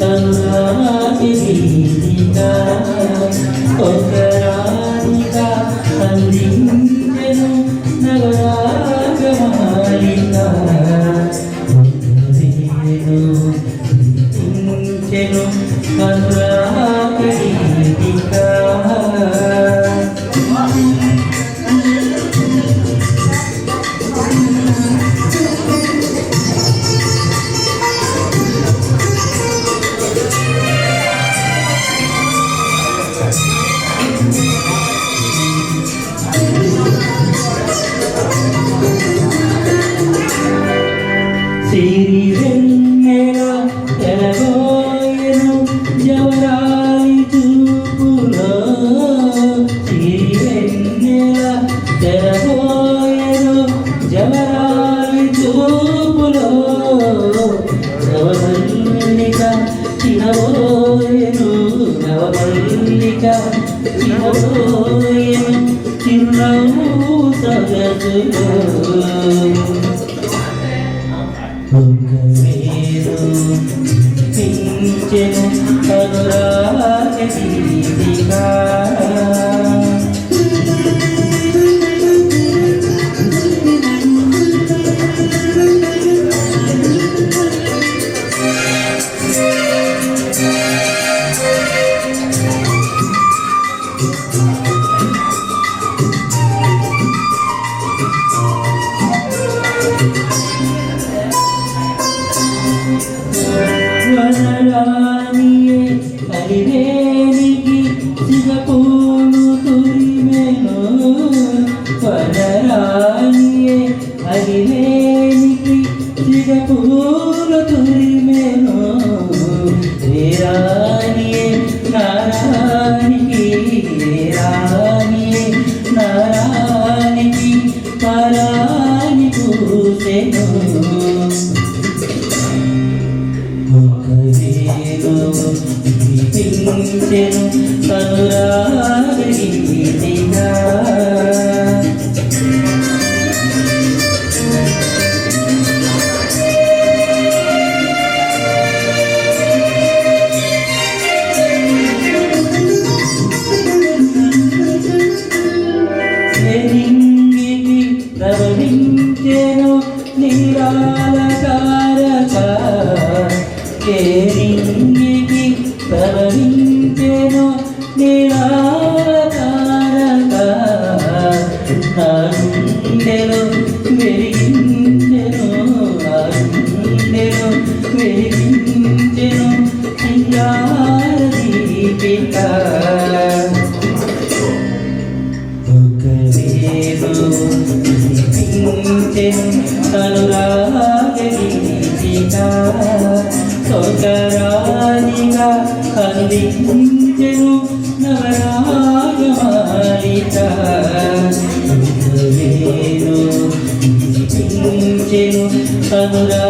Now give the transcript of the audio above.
అనురాగిగా ఒక రాణిగా అందించెను నగరాగమాలిక అందించెను అనురాగిగా సిరి వెన్నెల తెలబోయెను జవరాలి చూపులో సిరి వెన్నెల తెలబోయెను జవరాలి చూపులో నవమల్లిక చినబోయెను నవమల్లిక చినబోయెను చిరునవ్వు సగసులో పించెను అనురాగీతిగా వనరానియే హరివేనికి సిగపూలు తురిమెను వనరానియే హరివేనికి సిగపూలు తురిమెను రేరానియే నారానికి రేరానియే నారానికి పరాని పూసెను పించెను అనురాగీతిగా నింగికి ప్రవహించెను నీరాల తారక నింగికి ప్రవహించెను నీరాల తారక నా గుండెలో వెలిగించెను నా గుండెలో వెలిగించెను సింగార దీపిక అనురాగీతిగా సోకరానిగా అందించెను నవరాగమాలిక పించెను అనురా